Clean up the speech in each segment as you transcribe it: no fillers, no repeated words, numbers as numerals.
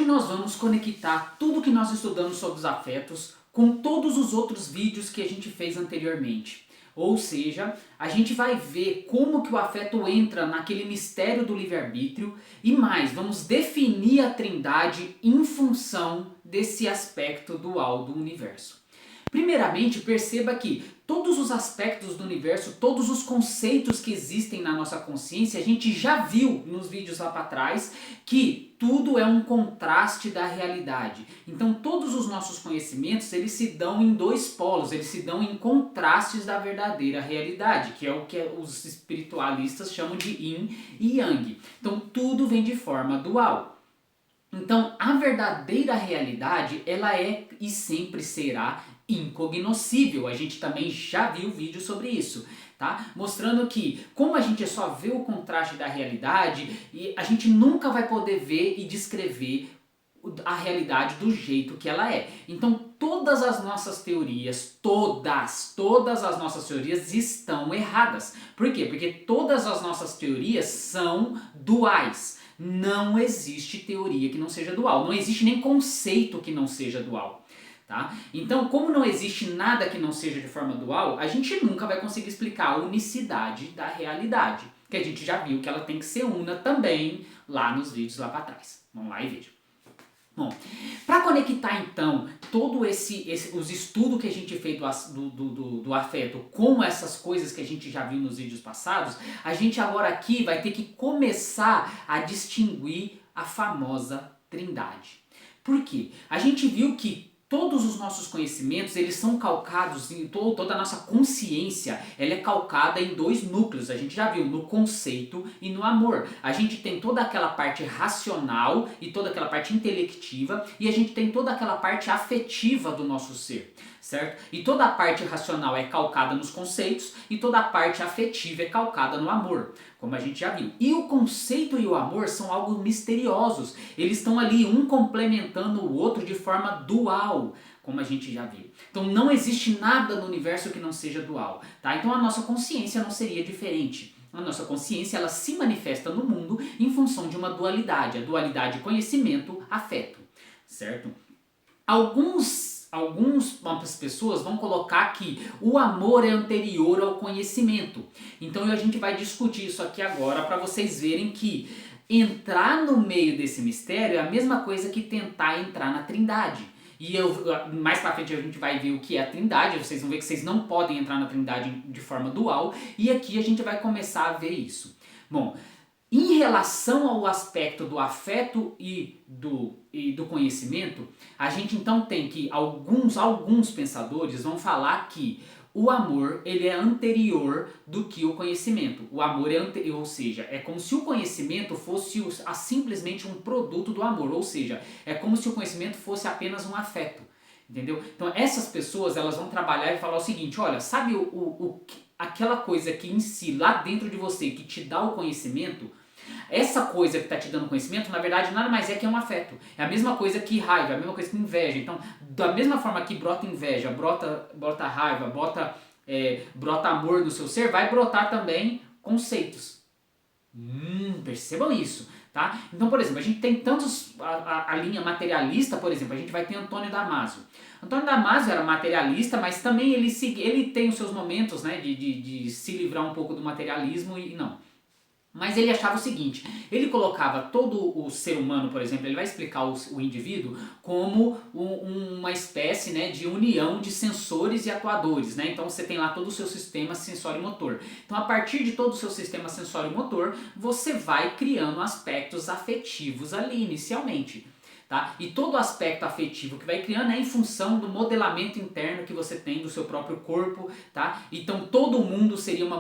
Hoje nós vamos conectar tudo que nós estudamos sobre os afetos com todos os outros vídeos que a gente fez anteriormente. Ou seja, a gente vai ver como que o afeto entra naquele mistério do livre-arbítrio e mais, vamos definir a trindade em função desse aspecto dual do universo. Primeiramente, perceba que todos os aspectos do universo, todos os conceitos que existem na nossa consciência, a gente já viu nos vídeos lá para trás que tudo é um contraste da realidade. Então todos os nossos conhecimentos, eles se dão em dois polos, eles se dão em contrastes da verdadeira realidade, que é o que os espiritualistas chamam de yin e yang. Então tudo vem de forma dual. Então a verdadeira realidade, ela é e sempre será incognoscível. A gente também já viu vídeo sobre isso, tá? Mostrando que como a gente só vê o contraste da realidade, e a gente nunca vai poder ver e descrever a realidade do jeito que ela é. Então todas as nossas teorias, todas as nossas teorias estão erradas. Por quê? Porque todas as nossas teorias são duais. Não existe teoria que não seja dual. Não existe nem conceito que não seja dual. Tá? Então, como não existe nada que não seja de forma dual, a gente nunca vai conseguir explicar a unicidade da realidade. Que a gente já viu que ela tem que ser una também lá nos vídeos lá para trás. Vamos lá e veja. Bom, para conectar então todo os estudos que a gente fez do afeto com essas coisas que a gente já viu nos vídeos passados, a gente agora aqui vai ter que começar a distinguir a famosa trindade. Por quê? A gente viu que todos os nossos conhecimentos, eles são calcados, em toda a nossa consciência, ela é calcada em dois núcleos, a gente já viu, no conceito e no amor. A gente tem toda aquela parte racional e toda aquela parte intelectiva, e a gente tem toda aquela parte afetiva do nosso ser, certo? E toda a parte racional é calcada nos conceitos, e toda a parte afetiva é calcada no amor, como a gente já viu. E o conceito e o amor são algo misteriosos, eles estão ali um complementando o outro de forma dual, como a gente já viu. Então não existe nada no universo que não seja dual, tá? Então a nossa consciência não seria diferente. A nossa consciência, ela se manifesta no mundo em função de uma dualidade, a dualidade conhecimento-afeto, certo? Algumas pessoas vão colocar que o amor é anterior ao conhecimento. Então a gente vai discutir isso aqui agora para vocês verem que entrar no meio desse mistério é a mesma coisa que tentar entrar na trindade. E mais pra frente a gente vai ver o que é a trindade, vocês vão ver que vocês não podem entrar na trindade de forma dual, e aqui a gente vai começar a ver isso. Bom, em relação ao aspecto do afeto e do conhecimento, a gente então tem que alguns pensadores vão falar que o amor, ele é anterior do que o conhecimento. O amor é anterior, ou seja, é como se o conhecimento fosse simplesmente um produto do amor, ou seja, é como se o conhecimento fosse apenas um afeto, entendeu? Então essas pessoas, elas vão trabalhar e falar o seguinte, olha, sabe aquela coisa que em si, lá dentro de você, que te dá o conhecimento, essa coisa que está te dando conhecimento, na verdade, nada mais é que um afeto. É a mesma coisa que raiva, é a mesma coisa que inveja. Então, da mesma forma que brota inveja, brota raiva, brota amor no seu ser, vai brotar também conceitos. Percebam isso, tá? Então, por exemplo, a gente tem tantos... A linha materialista, por exemplo, a gente vai ter Antônio Damasio. Antônio Damasio era materialista, mas também ele tem os seus momentos, né, de se livrar um pouco do materialismo e não... Mas ele achava o seguinte, ele colocava todo o ser humano, por exemplo, ele vai explicar o indivíduo como uma espécie, né, de união de sensores e atuadores, né? Então você tem lá todo o seu sistema sensório-motor. Então a partir de todo o seu sistema sensório-motor, você vai criando aspectos afetivos ali inicialmente. Tá? E todo aspecto afetivo que vai criando é em função do modelamento interno que você tem do seu próprio corpo. Tá? Então todo o mundo seria uma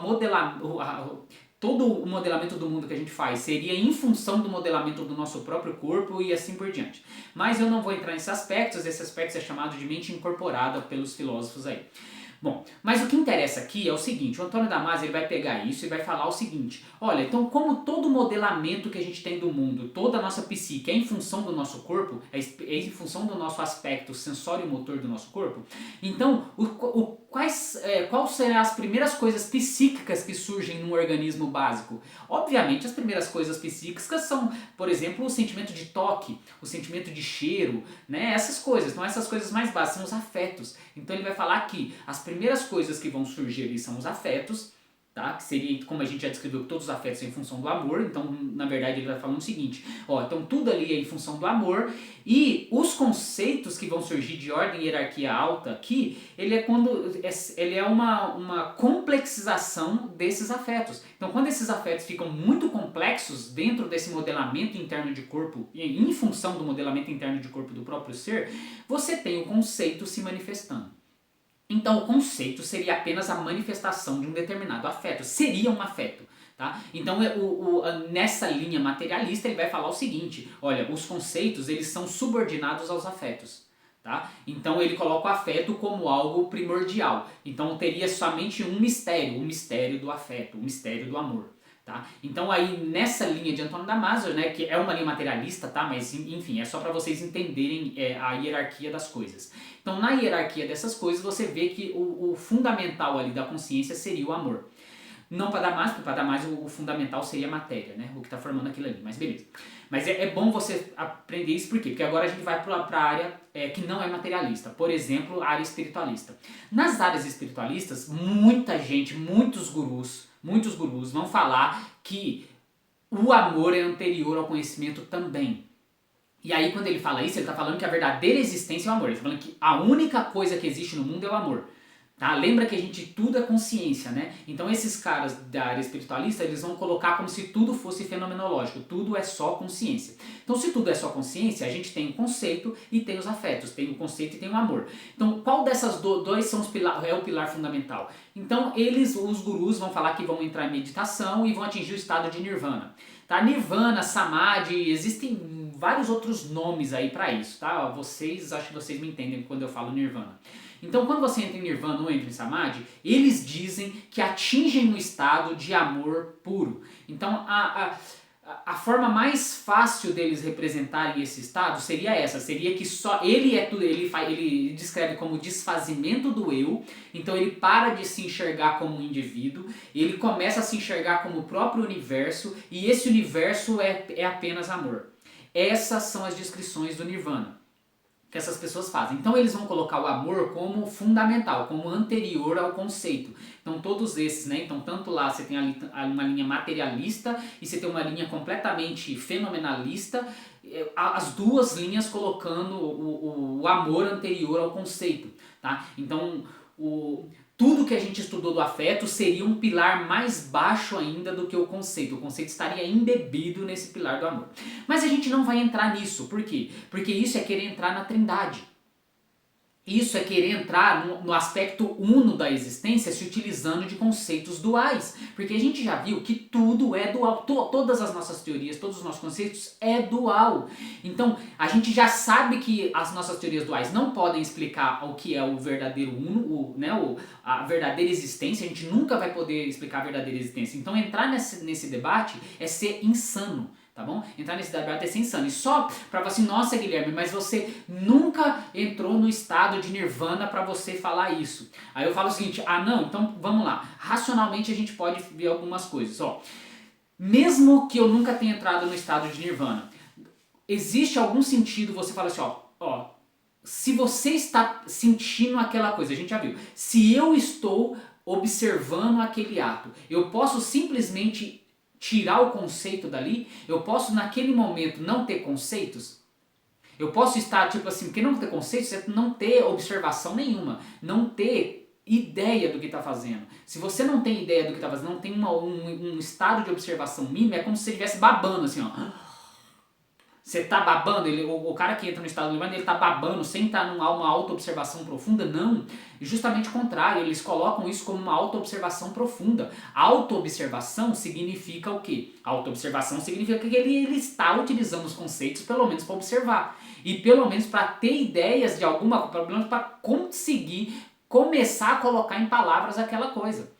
todo o modelamento do mundo que a gente faz seria em função do modelamento do nosso próprio corpo e assim por diante. Mas eu não vou entrar nesses aspectos, esse aspecto é chamado de mente incorporada pelos filósofos aí. Bom, mas o que interessa aqui é o seguinte, o Antônio Damasio ele vai pegar isso e vai falar o seguinte, olha, então como todo modelamento que a gente tem do mundo, toda a nossa psique é em função do nosso corpo, é em função do nosso aspecto sensório e motor do nosso corpo, então quais serão as primeiras coisas psíquicas que surgem num organismo básico? Obviamente as primeiras coisas psíquicas são, por exemplo, o sentimento de toque, o sentimento de cheiro, né? Essas coisas, então essas coisas mais básicas são os afetos. Então ele vai falar que as primeiras coisas que vão surgir ali são os afetos, tá? Que seria, como a gente já descreveu, todos os afetos são em função do amor, então na verdade ele vai falando o seguinte, ó, então tudo ali é em função do amor, e os conceitos que vão surgir de ordem e hierarquia alta aqui, ele é uma complexização desses afetos. Então quando esses afetos ficam muito complexos dentro desse modelamento interno de corpo, em função do modelamento interno de corpo do próprio ser, você tem o conceito se manifestando. Então o conceito seria apenas a manifestação de um determinado afeto, seria um afeto. Tá? Então nessa linha materialista ele vai falar o seguinte, olha, os conceitos eles são subordinados aos afetos. Tá? Então ele coloca o afeto como algo primordial, então teria somente um mistério, o mistério do afeto, o mistério do amor. Tá? Então aí nessa linha de Antônio Damasio, né, que é uma linha materialista, tá? Mas enfim, é só para vocês entenderem a hierarquia das coisas. Então na hierarquia dessas coisas você vê que o fundamental ali da consciência seria o amor. Não para Damasio, porque para Damasio o fundamental seria a matéria, né? O que está formando aquilo ali, mas beleza. Mas é bom você aprender isso, por quê? Porque agora a gente vai para a área que não é materialista. Por exemplo, a área espiritualista. Nas áreas espiritualistas, muita gente, muitos gurus vão falar que o amor é anterior ao conhecimento também. E aí quando ele fala isso, ele está falando que a verdadeira existência é o amor. Ele está falando que a única coisa que existe no mundo é o amor. Tá? Lembra que a gente tudo é consciência, né? Então esses caras da área espiritualista, eles vão colocar como se tudo fosse fenomenológico, tudo é só consciência. Então se tudo é só consciência, a gente tem o conceito e tem os afetos, tem o conceito e tem o amor. Então qual dessas dois são é o pilar fundamental? Então os gurus vão falar que vão entrar em meditação e vão atingir o estado de nirvana. Tá? Nirvana, samadhi, existem vários outros nomes aí para isso, tá? Acho que vocês me entendem quando eu falo nirvana. Então quando você entra em nirvana ou entra em samadhi, eles dizem que atingem um estado de amor puro. Então a forma mais fácil deles representarem esse estado seria essa, seria que só ele é tudo, ele descreve como desfazimento do eu, então ele para de se enxergar como um indivíduo, ele começa a se enxergar como o próprio universo, e esse universo é apenas amor. Essas são as descrições do nirvana que essas pessoas fazem. Então eles vão colocar o amor como fundamental, como anterior ao conceito. Então todos esses, né? Então tanto lá você tem uma linha materialista e você tem uma linha completamente fenomenalista, as duas linhas colocando o amor anterior ao conceito, tá? Então tudo que a gente estudou do afeto seria um pilar mais baixo ainda do que o conceito. O conceito estaria embebido nesse pilar do amor. Mas a gente não vai entrar nisso. Por quê? Porque isso é querer entrar na trindade. Isso é querer entrar no aspecto uno da existência se utilizando de conceitos duais. Porque a gente já viu que tudo é dual. Todas as nossas teorias, todos os nossos conceitos é dual. Então a gente já sabe que as nossas teorias duais não podem explicar o que é o verdadeiro uno, a verdadeira existência. A gente nunca vai poder explicar a verdadeira existência. Então entrar nesse debate é ser insano. Tá bom? Entrar nesse debate é ser insano. E só pra você assim, nossa Guilherme, mas você nunca entrou no estado de nirvana pra você falar isso. Aí eu falo o seguinte, não, então vamos lá. Racionalmente a gente pode ver algumas coisas. Ó, mesmo que eu nunca tenha entrado no estado de nirvana, existe algum sentido você falar assim, ó, se você está sentindo aquela coisa, a gente já viu, se eu estou observando aquele ato, eu posso simplesmente tirar o conceito dali? Eu posso naquele momento não ter conceitos? Eu posso estar tipo assim, porque não ter conceitos é não ter observação nenhuma, não ter ideia do que está fazendo. Se você não tem ideia do que está fazendo, não tem um estado de observação mínimo, é como se você estivesse babando assim, ó. Você tá babando, o cara que entra no estado do nirvana, ele tá babando sem estar numa auto-observação profunda? Não, justamente o contrário, eles colocam isso como uma auto-observação profunda. Auto-observação significa o quê? Auto-observação significa que ele está utilizando os conceitos pelo menos para observar. E pelo menos para ter ideias de alguma, pelo menos para conseguir começar a colocar em palavras aquela coisa.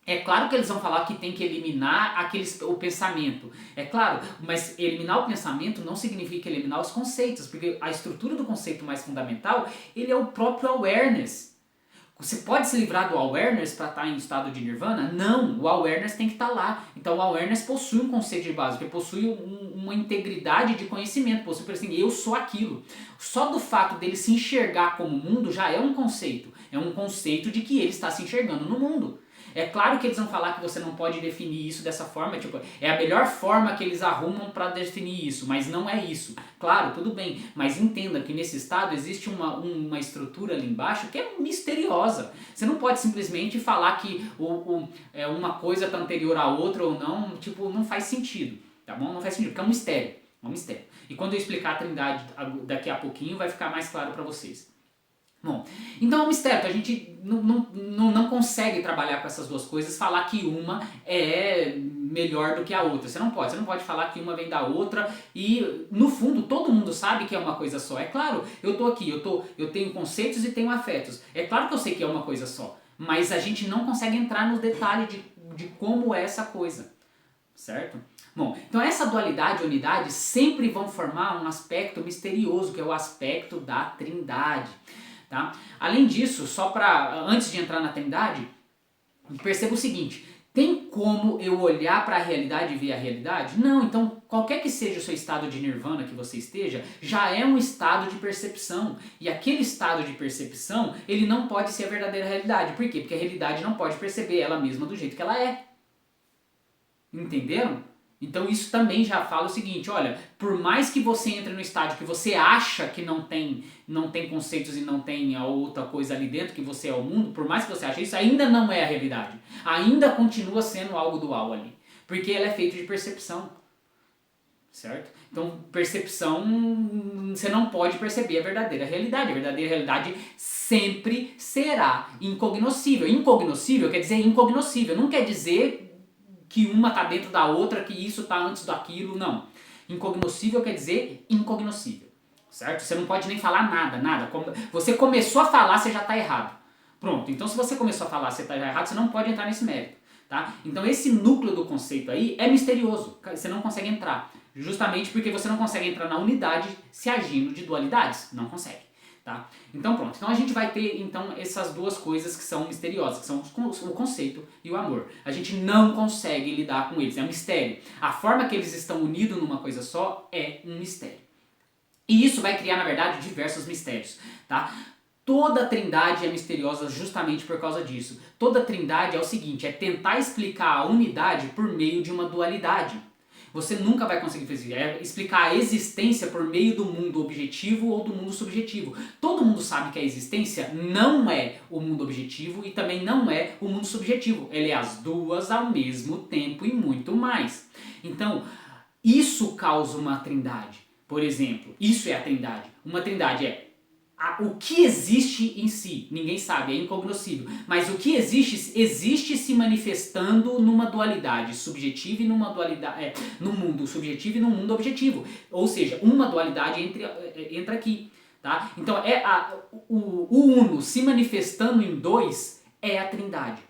É claro que eles vão falar que tem que eliminar o pensamento. É claro, mas eliminar o pensamento não significa eliminar os conceitos, porque a estrutura do conceito mais fundamental, ele é o próprio awareness. Você pode se livrar do awareness para estar em estado de nirvana? Não, o awareness tem que estar lá. Então o awareness possui um conceito de base, que possui uma integridade de conhecimento, possui, por assim, eu sou aquilo. Só do fato dele se enxergar como mundo já é um conceito. É um conceito de que ele está se enxergando no mundo. É claro que eles vão falar que você não pode definir isso dessa forma, tipo, é a melhor forma que eles arrumam para definir isso, mas não é isso. Claro, tudo bem, mas entenda que nesse estado existe uma estrutura ali embaixo que é misteriosa. Você não pode simplesmente falar que uma coisa está anterior à outra ou não, tipo, não faz sentido, tá bom? Não faz sentido, porque é um mistério, é um mistério. E quando eu explicar a Trindade daqui a pouquinho vai ficar mais claro para vocês. Bom, então é um mistério, a gente não consegue trabalhar com essas duas coisas, falar que uma é melhor do que a outra. Você não pode falar que uma vem da outra e no fundo todo mundo sabe que é uma coisa só. É claro, eu tô aqui, eu tenho conceitos e tenho afetos. É claro que eu sei que é uma coisa só, mas a gente não consegue entrar no detalhe de como é essa coisa, certo? Bom, então essa dualidade e unidade sempre vão formar um aspecto misterioso, que é o aspecto da Trindade. Tá? Além disso, antes de entrar na Trindade, perceba o seguinte, tem como eu olhar para a realidade e ver a realidade? Não, então qualquer que seja o seu estado de nirvana que você esteja, já é um estado de percepção. E aquele estado de percepção, ele não pode ser a verdadeira realidade. Por quê? Porque a realidade não pode perceber ela mesma do jeito que ela é. Entenderam? Então isso também já fala o seguinte, olha, por mais que você entre no estágio que você acha que não tem conceitos e não tem a outra coisa ali dentro, que você é o mundo, por mais que você ache isso, ainda não é a realidade. Ainda continua sendo algo dual ali, porque ela é feita de percepção, certo? Então percepção, você não pode perceber a verdadeira realidade. A verdadeira realidade sempre será incognoscível. Incognoscível quer dizer incognoscível, não quer dizer que uma está dentro da outra, que isso está antes daquilo, não. Incognoscível quer dizer incognoscível, certo? Você não pode nem falar nada. Você começou a falar, você já está errado. Pronto, então se você começou a falar, você está errado, você não pode entrar nesse mérito, tá? Então esse núcleo do conceito aí é misterioso, você não consegue entrar, justamente porque você não consegue entrar na unidade se agindo de dualidades, não consegue. Tá? Então pronto, então a gente vai ter então essas duas coisas que são misteriosas, que são o conceito e o amor. A gente não consegue lidar com eles, é um mistério. A forma que eles estão unidos numa coisa só é um mistério. E isso vai criar, na verdade, diversos mistérios. Tá? Toda a Trindade é misteriosa justamente por causa disso. Toda a Trindade é o seguinte, é tentar explicar a unidade por meio de uma dualidade. Você nunca vai conseguir fazer isso. É explicar a existência por meio do mundo objetivo ou do mundo subjetivo. Todo mundo sabe que a existência não é o mundo objetivo e também não é o mundo subjetivo. Ele é as duas ao mesmo tempo e muito mais. Então, isso causa uma trindade. Por exemplo, isso é a trindade. Uma trindade é o que existe em si, ninguém sabe, é incognoscível, mas o que existe se manifestando numa dualidade subjetiva e numa dualidade, no mundo subjetivo e no mundo objetivo, ou seja, uma dualidade entra aqui, tá? Então o uno se manifestando em dois é a trindade.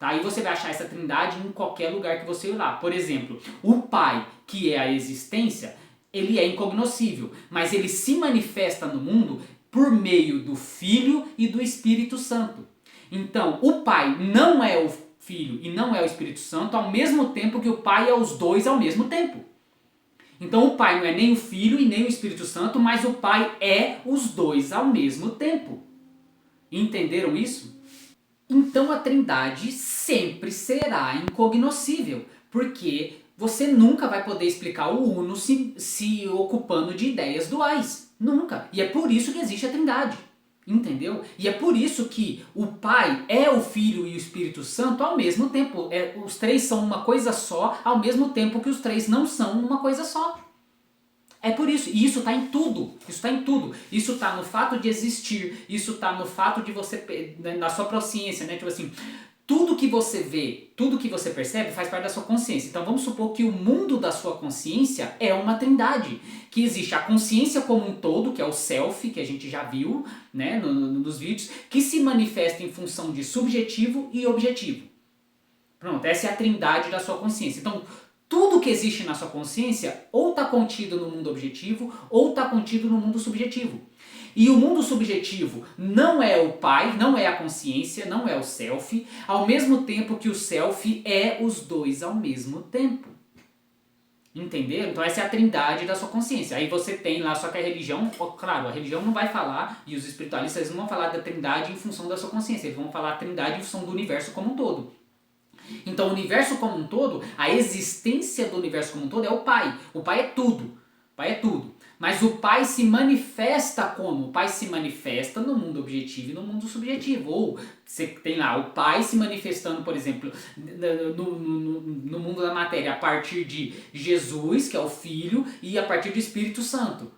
Tá? E você vai achar essa trindade em qualquer lugar que você ir lá. Por exemplo, o Pai, que é a existência, ele é incognoscível, mas ele se manifesta no mundo por meio do Filho e do Espírito Santo. Então, o Pai não é o Filho e não é o Espírito Santo ao mesmo tempo que o Pai é os dois ao mesmo tempo. Então, o Pai não é nem o Filho e nem o Espírito Santo, mas o Pai é os dois ao mesmo tempo. Entenderam isso? Então, a Trindade sempre será incognoscível, porque você nunca vai poder explicar o Uno se ocupando de ideias duais. Nunca. E é por isso que existe a Trindade. Entendeu? E é por isso que o Pai é o Filho e o Espírito Santo ao mesmo tempo. Os três são uma coisa só, ao mesmo tempo que os três não são uma coisa só. É por isso. E isso está em tudo. Isso está em tudo. Isso está no fato de existir. Isso está no fato de você, na sua prosciência, né? Tipo assim, tudo que você vê, tudo que você percebe faz parte da sua consciência. Então vamos supor que o mundo da sua consciência é uma trindade. Que existe a consciência como um todo, que é o self, que a gente já viu, né, nos vídeos, que se manifesta em função de subjetivo e objetivo. Pronto, essa é a trindade da sua consciência. Então, tudo que existe na sua consciência ou está contido no mundo objetivo ou está contido no mundo subjetivo. E o mundo subjetivo não é o pai, não é a consciência, não é o self, ao mesmo tempo que o self é os dois ao mesmo tempo. Entenderam? Então essa é a trindade da sua consciência. Aí você tem lá, só que a religião, claro, a religião não vai falar, e os espiritualistas não vão falar da trindade em função da sua consciência, eles vão falar a trindade em função do universo como um todo. Então o universo como um todo, a existência do universo como um todo é o Pai. O Pai é tudo. O Pai é tudo. Mas o Pai se manifesta como? O Pai se manifesta no mundo objetivo e no mundo subjetivo. Ou você tem lá o Pai se manifestando, por exemplo, no mundo da matéria a partir de Jesus, que é o Filho, e a partir do Espírito Santo.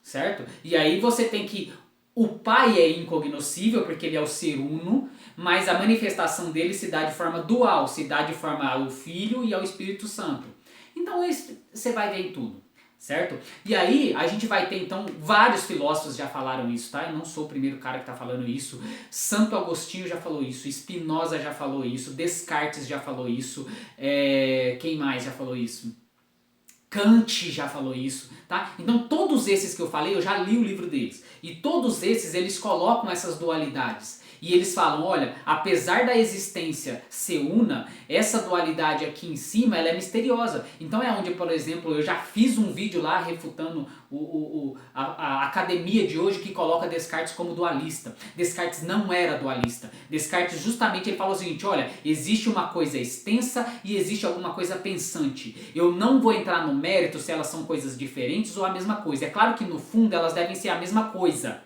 Certo? E aí você tem que... O Pai é incognoscível porque ele é o ser uno, mas a manifestação dele se dá de forma dual, se dá de forma ao Filho e ao Espírito Santo. Então isso você vai ver em tudo, certo? E aí a gente vai ter então, vários filósofos já falaram isso, tá? Eu não sou o primeiro cara que está falando isso. Santo Agostinho já falou isso, Spinoza já falou isso, Descartes já falou isso, quem mais já falou isso? Kant já falou isso, tá? Então todos esses que eu falei, eu já li o livro deles. E todos esses, eles colocam essas dualidades. E eles falam, olha, apesar da existência ser una, essa dualidade aqui em cima, ela é misteriosa. Então é onde, por exemplo, eu já fiz um vídeo lá refutando a academia de hoje que coloca Descartes como dualista. Descartes não era dualista. Descartes justamente ele falou o seguinte, olha, existe uma coisa extensa e existe alguma coisa pensante. Eu não vou entrar no mérito se elas são coisas diferentes ou a mesma coisa. É claro que no fundo elas devem ser a mesma coisa.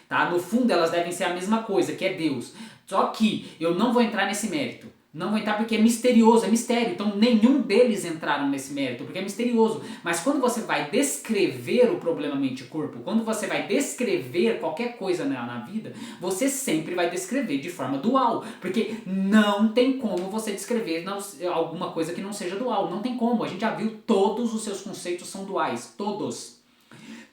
Tá? No fundo elas devem ser a mesma coisa, que é Deus. Só que eu não vou entrar nesse mérito. Não vou entrar porque é misterioso, é mistério. Então nenhum deles entraram nesse mérito, porque é misterioso. Mas quando você vai descrever o problema mente-corpo, quando você vai descrever qualquer coisa na vida, você sempre vai descrever de forma dual. Porque não tem como você descrever alguma coisa que não seja dual. Não tem como. A gente já viu, todos os seus conceitos são duais. Todos.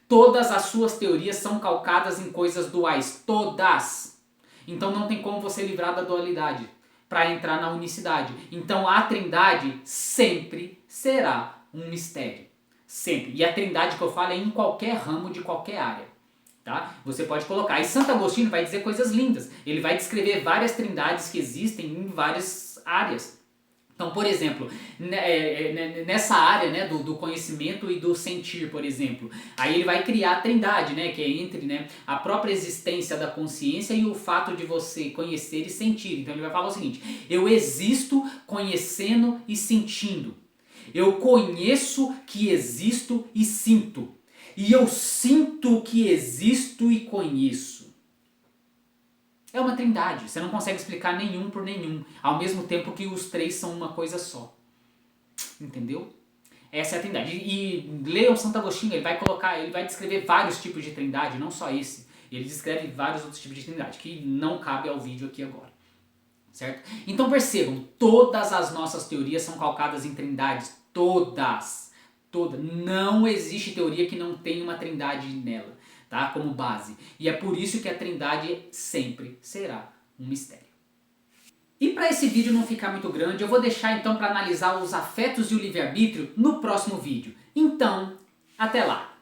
Todas as suas teorias são calcadas em coisas duais, todas. Então não tem como você livrar da dualidade para entrar na unicidade. Então a trindade sempre será um mistério. Sempre. E a trindade que eu falo é em qualquer ramo de qualquer área. Tá? Você pode colocar. E Santo Agostinho vai dizer coisas lindas. Ele vai descrever várias trindades que existem em várias áreas. Então, por exemplo, nessa área, né, do conhecimento e do sentir, por exemplo, aí ele vai criar a trindade, né, que é entre, né, a própria existência da consciência e o fato de você conhecer e sentir. Então ele vai falar o seguinte, eu existo conhecendo e sentindo. Eu conheço que existo e sinto. E eu sinto que existo e conheço. É uma trindade, você não consegue explicar nenhum por nenhum, ao mesmo tempo que os três são uma coisa só. Entendeu? Essa é a trindade. E leiam Santo Agostinho, ele vai descrever vários tipos de trindade, não só esse. Ele descreve vários outros tipos de trindade, que não cabe ao vídeo aqui agora. Certo? Então percebam, todas as nossas teorias são calcadas em trindades. Todas. Todas. Não existe teoria que não tenha uma trindade nela. Tá? Como base. E é por isso que a trindade sempre será um mistério. E para esse vídeo não ficar muito grande, eu vou deixar então para analisar os afetos e o livre-arbítrio no próximo vídeo. Então, até lá!